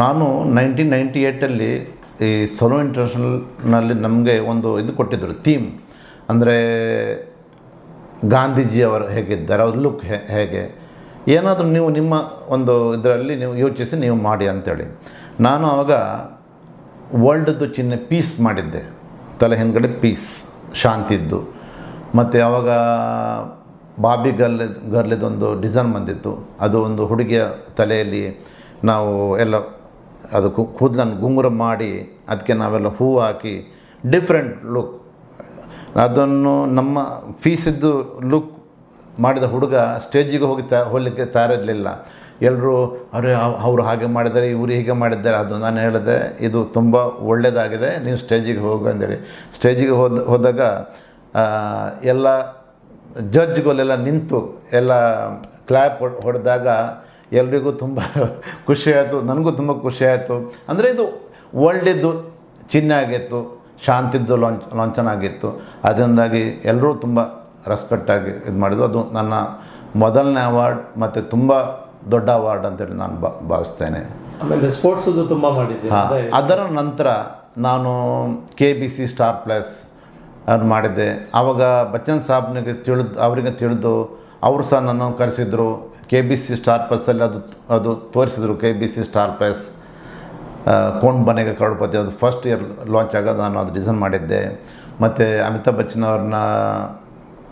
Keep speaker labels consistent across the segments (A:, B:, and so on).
A: ನಾನು 1998 ಈ ಸೊಲೋ ಇಂಟರ್ನ್ಯಾಷನಲ್ನಲ್ಲಿ ನಮಗೆ ಒಂದು ಇದು ಕೊಟ್ಟಿದ್ದರು ಥೀಮ್. ಅಂದರೆ ಗಾಂಧೀಜಿಯವರು ಹೇಗಿದ್ದಾರೆ, ಅವ್ರ ಲುಕ್ ಹೇಗೆ, ಏನಾದರೂ ನೀವು ನಿಮ್ಮ ಒಂದು ಇದರಲ್ಲಿ ನೀವು ಯೋಚಿಸಿ ನೀವು ಮಾಡಿ ಅಂಥೇಳಿ. ನಾನು ಆವಾಗ ವರ್ಲ್ಡ್ದು ಚಿಹ್ನೆ ಪೀಸ್ ಮಾಡಿದ್ದೆ, ತಲೆ ಹಿಂದ್ಗಡೆ ಪೀಸ್, ಶಾಂತಿದ್ದು. ಮತ್ತು ಆವಾಗ ಬಾಬಿ ಗರ್ಲಿದೊಂದು ಡಿಸೈನ್ ಬಂದಿತ್ತು. ಅದು ಒಂದು ಹುಡುಗಿಯ ತಲೆಯಲ್ಲಿ ನಾವು ಎಲ್ಲ ಅದು ಕೂದಲನ್ನು ಗುಂಗುರ ಮಾಡಿ ಅದಕ್ಕೆ ನಾವೆಲ್ಲ ಹೂವು ಹಾಕಿ ಡಿಫ್ರೆಂಟ್ ಲುಕ್, ಅದನ್ನು ನಮ್ಮ ಫೀಸಿದ್ದು ಲುಕ್ ಮಾಡಿದ ಹುಡುಗ ಸ್ಟೇಜಿಗೆ ಹೋಗಲಿಕ್ಕೆ ತಯಾರಿರಲಿಲ್ಲ. ಎಲ್ಲರೂ ಅವರು ಹಾಗೆ ಮಾಡಿದ್ದಾರೆ, ಇವರು ಹೀಗೆ ಮಾಡಿದ್ದಾರೆ. ಅದು ನಾನು ಹೇಳಿದೆ, ಇದು ತುಂಬ ಒಳ್ಳೆಯದಾಗಿದೆ, ನೀವು ಸ್ಟೇಜಿಗೆ ಹೋಗು ಅಂತೇಳಿ. ಸ್ಟೇಜಿಗೆ ಹೋದಾಗ ಎಲ್ಲ ಜಡ್ಜ್ಗಳೆಲ್ಲ ನಿಂತು ಎಲ್ಲ ಕ್ಲ್ಯಾಪ್ ಹೊಡೆದಾಗ ಎಲ್ರಿಗೂ ತುಂಬ ಖುಷಿಯಾಯಿತು, ನನಗೂ ತುಂಬ ಖುಷಿಯಾಯಿತು. ಅಂದರೆ ಇದು ವರ್ಲ್ಡಿದ್ದು ಚಿಹ್ನೆ ಆಗಿತ್ತು, ಶಾಂತಿದ್ದು ಲಾಂಛನ ಆಗಿತ್ತು. ಅದರಿಂದಾಗಿ ಎಲ್ಲರೂ ತುಂಬ ರೆಸ್ಪೆಕ್ಟಾಗಿ ಇದು ಮಾಡಿದ್ರು. ಅದು ನನ್ನ ಮೊದಲನೇ ಅವಾರ್ಡ್ ಮತ್ತು ತುಂಬ ದೊಡ್ಡ ಅವಾರ್ಡ್ ಅಂತೇಳಿ ನಾನು ಭಾವಿಸ್ತೇನೆ.
B: ಆಮೇಲೆ ಸ್ಪೋರ್ಟ್ಸದು ತುಂಬ ಮಾಡಿದ್ದೆ.
A: ಅದರ ನಂತರ ನಾನು KBC ಸ್ಟಾರ್ ಪ್ಲಸ್ ಅದು ಮಾಡಿದ್ದೆ. ಆವಾಗ ಬಚ್ಚನ್ ಸಾಬ್ನಿಗೆ ಅವರಿಗೆ ತಿಳಿದು ಅವರು ಸಹ ನನ್ನ ಕರೆಸಿದ್ರು. KBC ಸ್ಟಾರ್ ಪ್ಲಸ್ಸಲ್ಲಿ ಅದು ತೋರಿಸಿದ್ರು. KBC star plus Kaun Banega Crorepati, ಅದು ಫಸ್ಟ್ ಇಯರ್ ಲಾಂಚ್ ಆಗ ನಾನು ಅದು ಡಿಸೈನ್ ಮಾಡಿದ್ದೆ. ಮತ್ತು ಅಮಿತಾಬ್ ಬಚ್ಚನ್ ಅವ್ರನ್ನ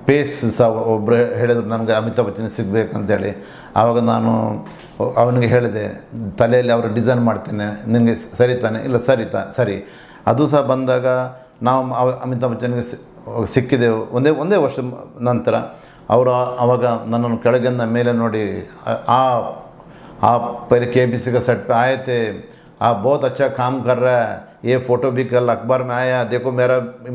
A: ಪೇಸ್ ಸಹ ಒಬ್ಬರು ಹೇಳಿದ್ರು ನನಗೆ ಅಮಿತಾಬ್ ಬಚ್ಚನ್ ಸಿಗಬೇಕಂತೇಳಿ. ಆವಾಗ ನಾನು ಅವನಿಗೆ ಹೇಳಿದೆ, ತಲೆಯಲ್ಲಿ ಅವರು ಡಿಸೈನ್ ಮಾಡ್ತೇನೆ, ನಿನಗೆ ಸರಿ ತಾನೆ? ಇಲ್ಲ ಸರಿ. ಅದು ಸಹ ಬಂದಾಗ ನಾವು ಅಮಿತಾಬ್ ಬಚ್ಚನ್ಗೆ ಸಿಕ್ಕಿದೆವು. ಒಂದೇ ವರ್ಷ ನಂತರ ಅವರು ಆವಾಗ ನನ್ನನ್ನು ಕೆಳಗಿಂದ ಮೇಲೆ ನೋಡಿ, पहले KBC का सेट पे आए थे, आप बहुत अच्छा काम कर रहा है, ये फ़ोटो भी कल अखबार में आया, देखो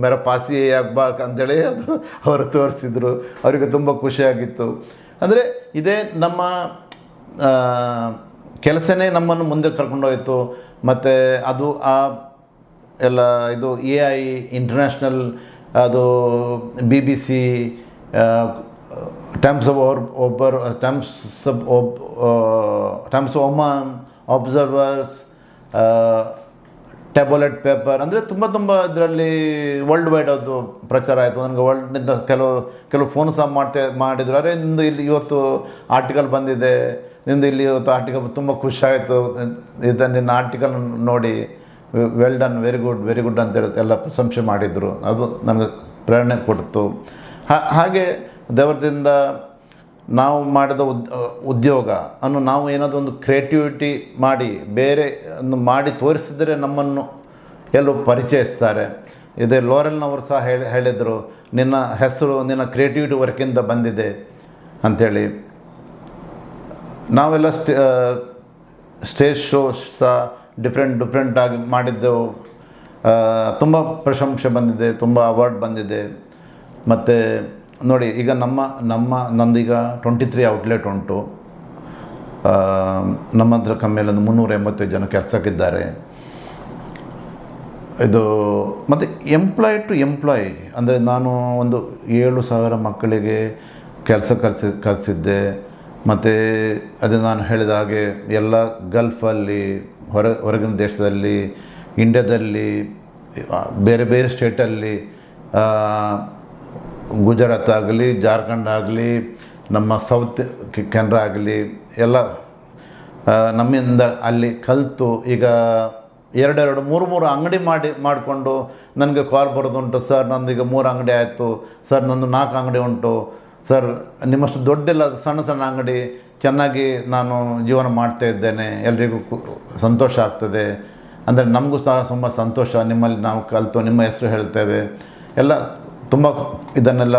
A: मेरा पास ही ಅಖಬಾರ್ ಅಂತೇಳಿ ಅದು ಅವರು ತೋರಿಸಿದ್ರು. ಅವರಿಗೆ ತುಂಬ ಖುಷಿಯಾಗಿತ್ತು. ಅಂದರೆ ಇದೇ ನಮ್ಮ ಕೆಲಸನೇ ನಮ್ಮನ್ನು ಮುಂದೆ ಕರ್ಕೊಂಡೋಯಿತು. ಮತ್ತು ಅದು ಎಲ್ಲ ಇದು AI ಇಂಟರ್ನ್ಯಾಷನಲ್, ಅದು BBC, times of Oman, observers, tablet paper, ಅಂದರೆ ತುಂಬ ಇದರಲ್ಲಿ ವರ್ಲ್ಡ್ ವೈಡ್ ಅದು ಪ್ರಚಾರ ಆಯಿತು. ನನಗೆ ವರ್ಲ್ಡ್ನಿಂದ ಕೆಲವು ಫೋನ್ ಸಹ ಮಾಡಿದ್ರು, ಅರೆ ನಿಂದು ಇಲ್ಲಿ ಇವತ್ತು ಆರ್ಟಿಕಲ್ ಬಂದಿದೆ, ನಿಂದು ಇಲ್ಲಿ ಇವತ್ತು ಆರ್ಟಿಕಲ್, ತುಂಬ ಖುಷಿಯಾಯಿತು ನಿನ್ನ ಆರ್ಟಿಕಲ್ ನೋಡಿ, ವೆಲ್ ಡನ್, ವೆರಿ ಗುಡ್ ಅಂತೇಳಿ ಎಲ್ಲ ಪ್ರಶಂಸೆ ಮಾಡಿದರು. ಅದು ನನಗೆ ಪ್ರೇರಣೆ ಕೊಡ್ತು. ಹಾಗೆ ದೇವರದಿಂದ ನಾವು ಮಾಡಿದ ಉದ್ಯೋಗ ನಾವು ಏನಾದರೂ ಒಂದು ಕ್ರಿಯೇಟಿವಿಟಿ ಮಾಡಿ ಬೇರೆ ಒಂದು ಮಾಡಿ ತೋರಿಸಿದರೆ ನಮ್ಮನ್ನು ಎಲ್ಲರೂ ಪರಿಚಯಿಸ್ತಾರೆ. ಇದೇ ಲೋರೆಲ್ನವರು ಸಹ ಹೇಳಿದರು, ನಿನ್ನ ಹೆಸರು ನಿನ್ನ ಕ್ರಿಯೇಟಿವಿಟಿ ವರ್ಕಿಂದ ಬಂದಿದೆ ಅಂಥೇಳಿ. ನಾವೆಲ್ಲ ಸ್ಟೇಜ್ ಶೋಸ್ ಸಹ ಡಿಫ್ರೆಂಟಾಗಿ ಮಾಡಿದ್ದೆವು. ತುಂಬ ಪ್ರಶಂಸೆ ಬಂದಿದೆ, ತುಂಬ ಅವಾರ್ಡ್ ಬಂದಿದೆ. ಮತ್ತು ನೋಡಿ, ಈಗ ನಂದೀಗ 23 ಔಟ್ಲೆಟ್ ಉಂಟು. ನಮ್ಮ ಹತ್ರ ಕಮ್ಮಿಯಲ್ಲಿ ಒಂದು 385 ಜನ ಕೆಲಸಕ್ಕಿದ್ದಾರೆ. ಇದು ಮತ್ತು ಎಂಪ್ಲಾಯ್ ಟು ಎಂಪ್ಲಾಯ್, ಅಂದರೆ ನಾನು ಒಂದು 7,000 ಮಕ್ಕಳಿಗೆ ಕೆಲಸ ಕಲಿಸಿದ್ದೆ. ಮತ್ತು ಅದು ನಾನು ಹೇಳಿದ ಹಾಗೆ ಎಲ್ಲ ಗಲ್ಫಲ್ಲಿ, ಹೊರಗಿನ ದೇಶದಲ್ಲಿ, ಇಂಡಿಯಾದಲ್ಲಿ, ಬೇರೆ ಸ್ಟೇಟಲ್ಲಿ, ಗುಜರಾತ್ ಆಗಲಿ, ಜಾರ್ಖಂಡ್ ಆಗಲಿ, ನಮ್ಮ ಸೌತ್ ಕೆನರಾ ಆಗಲಿ, ಎಲ್ಲ ನಮ್ಮಿಂದ ಅಲ್ಲಿ ಕಲಿತು ಈಗ 2-3 ಅಂಗಡಿ ಮಾಡಿಕೊಂಡು ನನಗೆ ಕಾಲ್ ಬರೋದುಂಟು. ಸರ್ ನಂದೀಗ 3 ಅಂಗಡಿ ಆಯಿತು, ಸರ್ ನಂದು 4 ಅಂಗಡಿ ಉಂಟು, ಸರ್ ನಿಮ್ಮಷ್ಟು ದೊಡ್ಡದಿಲ್ಲ, ಸಣ್ಣ ಅಂಗಡಿ, ಚೆನ್ನಾಗಿ ನಾನು ಜೀವನ ಮಾಡ್ತಾಯಿದ್ದೇನೆ, ಎಲ್ರಿಗೂ ಸಂತೋಷ ಆಗ್ತದೆ. ಅಂದರೆ ನಮಗೂ ಸಹ ತುಂಬ ಸಂತೋಷ, ನಿಮ್ಮಲ್ಲಿ ನಾವು ಕಲಿತು ನಿಮ್ಮ ಹೆಸರು ಹೇಳ್ತೇವೆ ಎಲ್ಲ. ತುಂಬ ಇದನ್ನೆಲ್ಲ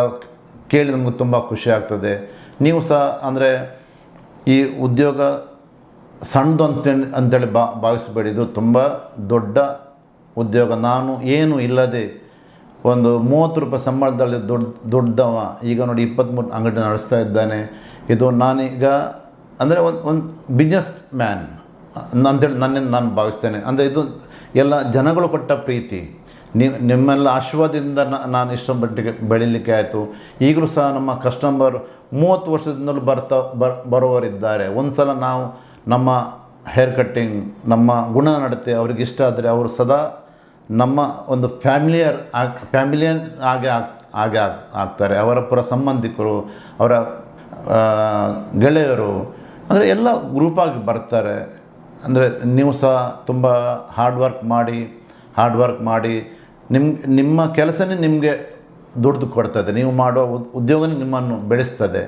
A: ಕೇಳಿ ನಮಗೂ ತುಂಬ ಖುಷಿ ಆಗ್ತದೆ. ನೀವು ಸಹ ಅಂದರೆ ಈ ಉದ್ಯೋಗ ಸಣ್ಣದು ಅಂತೇಳಿ ಭಾವಿಸಬೇಡಿ, ಇದು ತುಂಬ ದೊಡ್ಡ ಉದ್ಯೋಗ. ನಾನು ಏನು ಇಲ್ಲದೆ ಒಂದು 30 ರೂಪಾಯಿ ಸಂಬಳದಲ್ಲಿ ದೊಡ್ಡದವ ಈಗ ನೋಡಿ 23 ಅಂಗಡಿ ನಡೆಸ್ತಾ ಇದ್ದಾನೆ. ಇದು ನಾನೀಗ ಅಂದರೆ ಒಂದು ಬಿಸ್ನೆಸ್ ಮ್ಯಾನ್ ಅಂತೇಳಿ ನನ್ನಿಂದ ನಾನು ಭಾವಿಸ್ತೇನೆ. ಅಂದರೆ ಇದು ಎಲ್ಲ ಜನಗಳು ಕೊಟ್ಟ ಪ್ರೀತಿ, ನಿಮ್ಮೆಲ್ಲ ಆಶೀರ್ವಾದದಿಂದ ನಾನು ಇಷ್ಟರ ಮಟ್ಟಿಗೆ ಬೆಳೀಲಿಕ್ಕೆ ಆಯಿತು. ಈಗಲೂ ಸಹ ನಮ್ಮ ಕಸ್ಟಮರ್ 30 ವರ್ಷದಿಂದಲೂ ಬರೋವರಿದ್ದಾರೆ. ಒಂದು ಸಲ ನಾವು ನಮ್ಮ ಹೇರ್ ಕಟ್ಟಿಂಗ್, ನಮ್ಮ ಗುಣ ನಡತೆ ಅವ್ರಿಗೆ ಇಷ್ಟ ಆದರೆ ಅವರು ಸದಾ ನಮ್ಮ ಒಂದು ಫ್ಯಾಮಿಲಿಯನ್ ಆಗ್ತಾರೆ. ಅವರ ಸಂಬಂಧಿಕರು, ಅವರ ಗೆಳೆಯರು, ಅಂದರೆ ಎಲ್ಲ ಗ್ರೂಪಾಗಿ ಬರ್ತಾರೆ. ಅಂದರೆ ನೀವು ಸಹ ತುಂಬ ಹಾರ್ಡ್ ವರ್ಕ್ ಮಾಡಿ ನಿಮ್ಮ ಕೆಲಸನೇ ನಿಮಗೆ ದುಡ್ದು ಕೊಡ್ತದೆ, ನೀವು ಮಾಡೋ ಉದ್ಯೋಗನೇ ನಿಮ್ಮನ್ನು ಬೆಳೆಸ್ತದೆ.